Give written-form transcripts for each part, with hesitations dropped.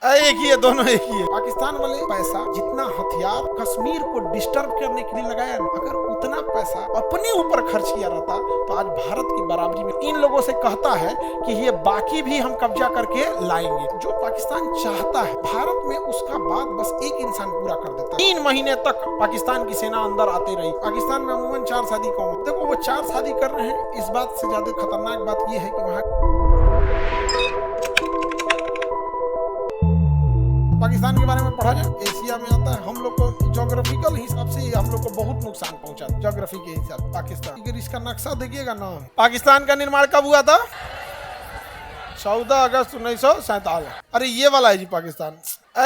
एक ही है, दोनों एक ही है। पाकिस्तान वाले पैसा जितना हथियार कश्मीर को डिस्टर्ब करने के लिए लगाया ना, अगर उतना पैसा अपने ऊपर खर्च किया रहता तो आज भारत की बराबरी में इन लोगों से कहता है कि ये बाकी भी हम कब्जा करके लाएंगे। जो पाकिस्तान चाहता है भारत में, उसका बात बस एक इंसान पूरा कर देता है। 3 महीने तक पाकिस्तान की सेना अंदर आते रही। पाकिस्तान में अमूमन 4 शादी कौम, देखो वो 4 शादी कर रहे हैं। इस बात से ज्यादा खतरनाक बात यह है कि वहाँ पाकिस्तान के बारे में पढ़ा जाए, एशिया में आता है। हम लोग को ज्योग्राफिकल हिसाब से हम लोग को बहुत नुकसान पहुंचा, ज्योग्राफी के हिसाब से। पाकिस्तान अगर इसका नक्शा देखिएगा ना, पाकिस्तान का निर्माण कब हुआ था? 14 अगस्त 1947। अरे ये वाला है जी पाकिस्तान।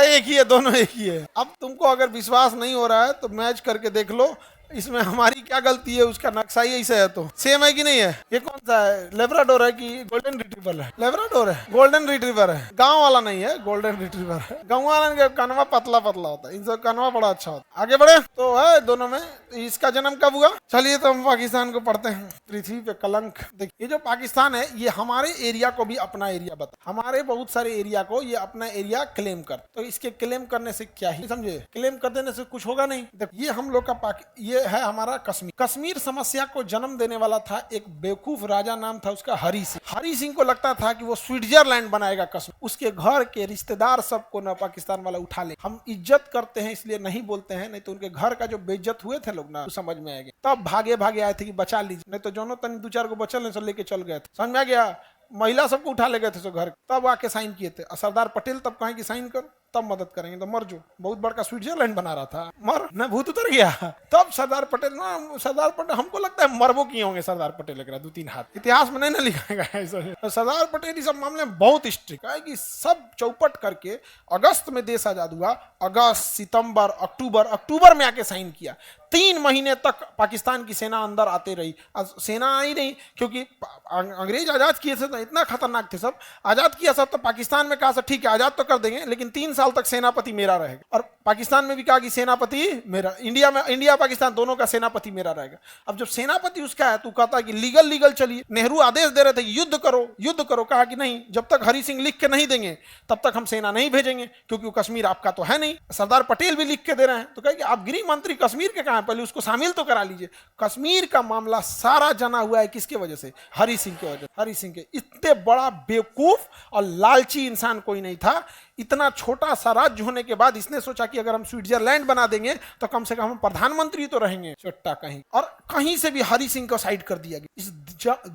एक ही है, दोनों एक ही है। अब तुमको अगर विश्वास नहीं हो रहा है तो मैच करके देख लो, इसमें हमारी क्या गलती है? उसका नक्शा ही ऐसे है तो सेम है कि नहीं है? ये कौन सा है, लेब्राडोर है कि गोल्डन रिट्रीवर है? लेब्राडोर है, गोल्डन रिट्रीवर है। गांव वाला नहीं है, गोल्डन रिट्रीवर है। गांव वाला का कनवा पतला पतला होता है, इनसे कनवा बड़ा अच्छा होता है। आगे बढ़े तो है दोनों में। इसका जन्म कब हुआ? चलिए तो हम पाकिस्तान को पढ़ते हैं। पृथ्वी पे कलंक। देखिए, ये जो पाकिस्तान है ये हमारे एरिया को भी अपना एरिया बता, हमारे बहुत सारे एरिया को ये अपना एरिया क्लेम कर। तो इसके क्लेम करने से क्या ही समझे, क्लेम कर देने से कुछ होगा नहीं। देखो ये हम लोग का ये है हमारा कश्मीर। कश्मीर समस्या को जन्म देने वाला था एक बेवकूफ राजा, नाम था उसका हरी सिंह। हरी सिंह को लगता था कि वो स्विट्जरलैंड बनाएगा कश्मीर। उसके घर के रिश्तेदार सबको ना पाकिस्तान वाला उठा ले। हम इज्जत करते हैं इसलिए नहीं बोलते हैं, नहीं तो उनके घर का जो बेइज्जत हुए थे लोग ना, समझ में आएगा। तब भागे भागे आए थे कि बचा लीजिए, नहीं तो जोनो तनी 2-4 को बचल नहीं लेके चल गए थे। समझ में आ गया? महिला सबको उठा ले गए थे घर, तब आके साइन किए थे। सरदार पटेल तब कहें कि साइन कर, तब मदद करेंगे। तो मर जो, बहुत बड़ा स्विट्जरलैंड बना रहा था, मर न भूत उतर गया। तब सरदार पटेल ना, सरदार पटेल हमको लगता है मरबो किए होंगे सरदार पटेल, लग रहा 2-3 हाथ। इतिहास में नहीं ना लिखा गया है। सरदार पटेल इस सब मामले में बहुत स्ट्रिक्ट है कि सब चौपट करके अगस्त में देश आजाद हुआ। अगस्त, सितंबर, अक्टूबर में आके साइन किया। 3 महीने तक पाकिस्तान की सेना अंदर आते रही। सेना आई नहीं क्योंकि अंग्रेज आजाद किए थे तो इतना खतरनाक थे सब। आजाद किया सब तो पाकिस्तान में कहा सब ठीक है आजाद तो कर देंगे, लेकिन 3 साल तक सेनापति मेरा रहेगा। और पाकिस्तान में भी कहा कि सेनापति मेरा, इंडिया पाकिस्तान दोनों का सेनापति मेरा रहेगा। अब जब सेनापति उसका है तो कहता है कि लीगल चलिए। नेहरू आदेश दे रहे थे युद्ध करो। कहा कि नहीं, जब तक हरि सिंह लिख के नहीं देंगे तब तक हम सेना नहीं भेजेंगे, क्योंकि कश्मीर आपका तो है नहीं। सरदार पटेल भी लिख के दे रहे हैं, तो कहे कि आप गृह मंत्री कश्मीर के कहां, पहले उसको शामिल तो करा लीजिए। कश्मीर का मामला सारा जना हुआ है किसके वजह से? हरि सिंह के वजह। हरि सिंह के इतने बड़ा बेवकूफ और लालची इंसान कोई नहीं था। इतना छोटा सा राज्य होने के बाद इसने सोचा कि अगर हम स्विट्जरलैंड बना देंगे तो कम से कम हम प्रधानमंत्री तो रहेंगे। चट्टा कहीं, और कहीं से भी हरि सिंह को साइड कर दिया गया। इस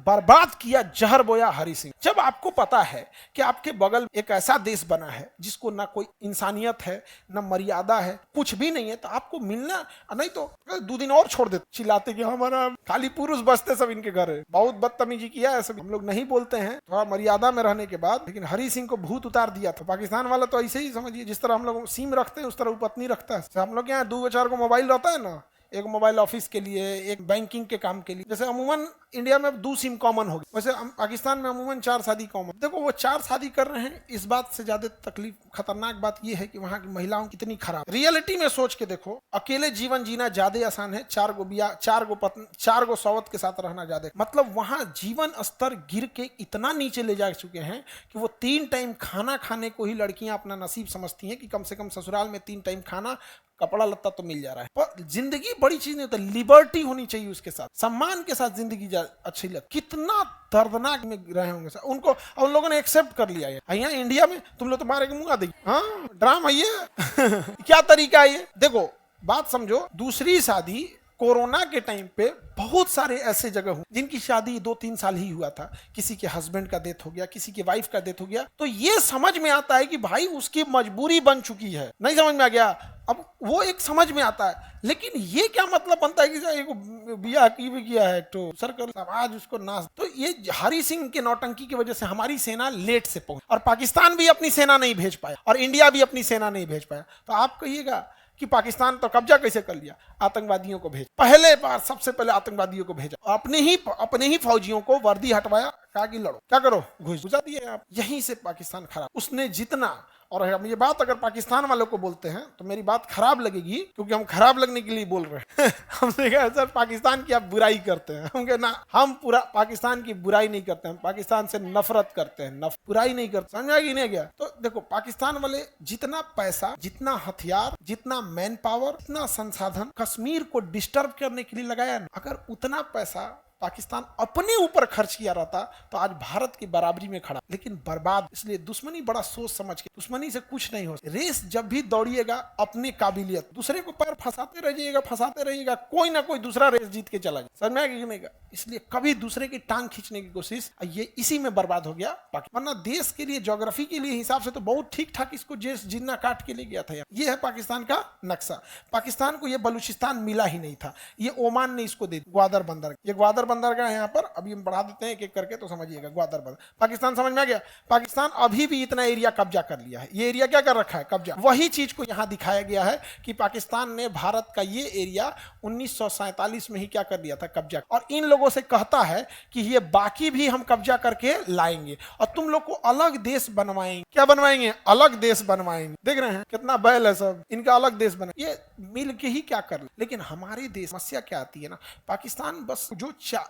बर्बाद किया, जहर बोया हरि सिंह। जब आपको पता है कि आपके बगल एक ऐसा देश बना है जिसको ना कोई इंसानियत है, ना मर्यादा है, कुछ भी नहीं है, तो आपको मिलना नहीं तो 2 दिन और छोड़ देते। चिल्लाते कि हमारा खाली पुरुष बसते सब इनके घर है। बहुत बदतमीजी किया है सब। हम लोग नहीं बोलते हैं थोड़ा मर्यादा में रहने के बाद, लेकिन हरि सिंह को भूत उतार दिया था। पाकिस्तान वाला तो ऐसे ही समझिए, जिस तरह हम लोग सिम रखते हैं उस तरह वो पत्नी रखता है। हम लोग यहाँ 2-4 को मोबाइल रहता है ना, एक मोबाइल ऑफिस के लिए, एक बैंकिंग के काम के लिए। जैसे अमूमन इंडिया में 2 सिम कॉमन हो गए, वैसे पाकिस्तान में अमूमन 4 शादी कॉमन। देखो वो 4 शादी कर रहे हैं, इस बात से ज्यादा तकलीफ खतरनाक बात यह है कि वहां की महिलाओं कितनी खराब। रियलिटी में सोच के देखो, अकेले जीवन जीना ज्यादा आसान है, 4 गो बिया, 4 गो पत्नी, 4 गो सौवत के साथ रहना ज्यादा। मतलब वहां जीवन स्तर गिर के इतना नीचे ले जा चुके हैं कि वो 3 टाइम खाना खाने को ही लड़कियां अपना नसीब समझती हैं कि कम से कम ससुराल में 3 टाइम खाना, कपड़ा लत्ता तो मिल जा रहा है। पर जिंदगी बड़ी चीज नहीं होता, लिबर्टी होनी चाहिए, उसके साथ सम्मान के साथ जिंदगी अच्छी लगती। कितना दर्दनाक में रहे होंगे सर उनको, उन लोगों ने एक्सेप्ट कर लिया है। यहाँ इंडिया में तुम लोग तो मारे के मुंह देगी। हाँ ड्रामा ये क्या तरीका है ये? देखो बात समझो, दूसरी शादी कोरोना के टाइम पे बहुत सारे ऐसे जगह हुए जिनकी शादी 2-3 साल ही हुआ था। किसी के हस्बैंड का डेथ हो गया, किसी के वाइफ का डेथ हो गया, तो ये समझ में आता है कि भाई उसकी मजबूरी बन चुकी है। नहीं समझ में आ गया? अब वो एक समझ में आता है, लेकिन ये क्या मतलब बनता है कि बिया की भी किया है तो सरकार समाज उसको नाश। तो ये हरि सिंह के नौटंकी की वजह से हमारी सेना लेट से पहुंची, और पाकिस्तान भी अपनी सेना नहीं भेज पाया, और इंडिया भी अपनी सेना नहीं भेज पाया। तो आप कहिएगा कि पाकिस्तान तो कब्जा कैसे कर लिया? आतंकवादियों को भेज, पहले बार सबसे पहले आतंकवादियों को भेजा, अपने ही फौजियों को वर्दी हटवाया, कहा कि लड़ो, क्या करो, घुसा दिए आप। यहीं से पाकिस्तान खराब। उसने जितना और हम ये बात अगर पाकिस्तान वालों को बोलते हैं तो मेरी बात खराब लगेगी, क्योंकि हम खराब लगने के लिए बोल रहे हैं। हमने कहा सर पाकिस्तान की आप बुराई करते हैं। हम कहे ना, हम पूरा पाकिस्तान की बुराई नहीं करते हैं, पाकिस्तान से नफरत करते हैं, बुराई नहीं करते। समझा कि नहीं गया? तो देखो, पाकिस्तान वाले जितना पैसा, जितना हथियार, जितना मैन पावर, जितना संसाधन कश्मीर को डिस्टर्ब करने के लिए लगाया, अगर उतना पैसा पाकिस्तान अपने ऊपर खर्च किया रहता तो आज भारत की बराबरी में खड़ा। लेकिन बर्बाद। इसलिए दुश्मनी बड़ा सोच समझ के, दुश्मनी से कुछ नहीं हो। रेस जब भी दौड़िएगा अपनी काबिलियत, दूसरे को पैर फंसाते रहिएगा, कोई ना कोई दूसरा रेस जीत के चला जाए। समझ में आएगा कि नहीं? इसलिए कभी दूसरे की टांग खींचने की कोशिश, ये इसी में बर्बाद हो गया। वरना देश के लिए, ज्योग्राफी के लिए हिसाब से तो बहुत ठीक ठाक इसको जिन्ना काट के ले गया था। ये है पाकिस्तान का नक्शा। पाकिस्तान को ये बलूचिस्तान मिला ही नहीं था, ये ओमान ने इसको दे, ग्वादर बंदर। ये ग्वादर बंदरगाह यहाँ पर अभी हम बढ़ा देते हैं एक एक करके तो समझिएगा। ग्वादर बंदर पाकिस्तान, समझ में आ गया? पाकिस्तान अभी भी इतना एरिया कब्जा कर लिया है। ये एरिया क्या कर रखा है? कब्जा। वही चीज को यहाँ दिखाया गया है कि पाकिस्तान ने भारत का ये एरिया 1947 में ही क्या कर लिया था? कब्जा। और इन लोगों से कहता है कि ये बाकी भी हम कब्जा करके लाएंगे और तुम लोग को अलग देश बनवाएंगे। क्या बनवाएंगे? अलग देश बनवाएंगे। देख रहे हैं कितना बैल है सब, इनका अलग देश बना। ये मिल के ही क्या कर ले। लेकिन हमारे देश समस्या क्या आती है ना, पाकिस्तान बस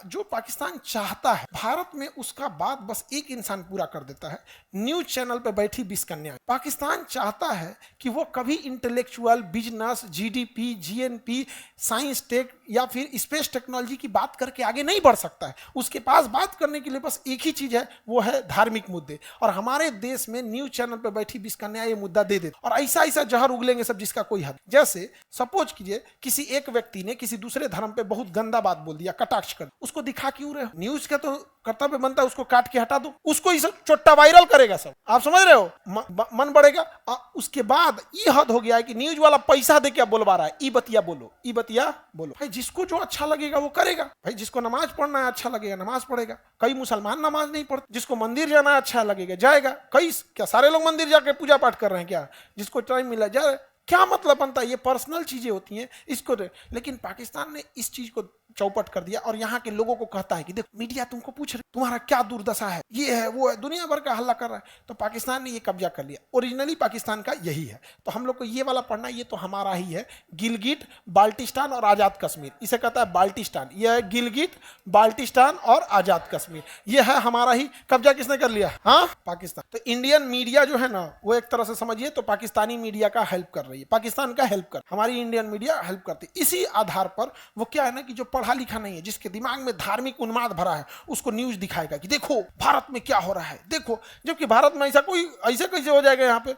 जो पाकिस्तान चाहता है भारत में, उसका बात बस एक इंसान पूरा कर देता है, न्यूज चैनल पे बैठी 20 कन्या। पाकिस्तान चाहता है कि वो कभी intellectual, business, GDP, GNP, science tech या फिर स्पेस टेक्नोलॉजी की बात करके आगे नहीं बढ़ सकता है। उसके पास बात करने के लिए बस एक ही चीज है, वो है धार्मिक मुद्दे। और हमारे देश में न्यूज चैनल पे बैठी 20 कन्या ये मुद्दा दे देते और ऐसा ऐसा जहर उगलेंगे सब जिसका कोई हद। जैसे सपोज कीजिए किसी एक व्यक्ति ने किसी दूसरे धर्म पे बहुत गंदा बात बोल दिया, कटाक्ष कर, उसको दिखा क्यों रहे हो? न्यूज का तो कर्तव्य बनता है उसको काट के हटा दो। उसको ही सब चोट्टा वायरल करेगा सब। आप समझ रहे हो? मन बढ़ेगा। उसके बाद ये हद हो गया है कि न्यूज वाला पैसा दे के बोलवा रहा है, ई बतिया बोलो। भाई जिसको जो अच्छा लगेगा वो करेगा। भाई जिसको नमाज पढ़ना है अच्छा लगेगा नमाज पढ़ेगा। कई मुसलमान नमाज नहीं पढ़ते, जिसको मंदिर जाना अच्छा लगेगा जाएगा। कई क्या सारे लोग मंदिर जाकर पूजा पाठ कर रहे हैं क्या? जिसको टाइम मिला जाए। क्या मतलब बनता है? ये पर्सनल चीजें होती हैं इसको। लेकिन पाकिस्तान ने इस चीज को चौपट कर दिया और यहाँ के लोगों को कहता है कि देखो मीडिया तुमको पूछ रहे तुम्हारा क्या दुर्दशा है, ये है वो है, दुनिया भर का हल्ला कर रहा है। तो पाकिस्तान ने ये कब्जा कर लिया। ओरिजिनली पाकिस्तान का यही है। तो हम लोग को ये वाला पढ़ना, ये तो हमारा ही है। गिलगिट बाल्टिस्तान और आजाद कश्मीर, इसे कहता है बाल्टिस्तान। यह है गिलगिट बाल्टिस्तान और आजाद कश्मीर, ये है हमारा ही। कब्जा किसने कर लिया? हाँ, पाकिस्तान। तो इंडियन मीडिया जो है ना, वो एक तरह से समझिए तो पाकिस्तानी मीडिया का हेल्प कर रही है, पाकिस्तान का हेल्प कर, हमारी इंडियन मीडिया हेल्प करती है। इसी आधार पर वो क्या है ना कि जो पढ़ा लिखा नहीं है, जिसके दिमाग में धार्मिक उन्माद भरा है, उसको न्यूज दिखाएगा कि देखो भारत में क्या हो रहा है, देखो। जबकि भारत में ऐसा कोई, ऐसे कैसे हो जाएगा यहाँ पे?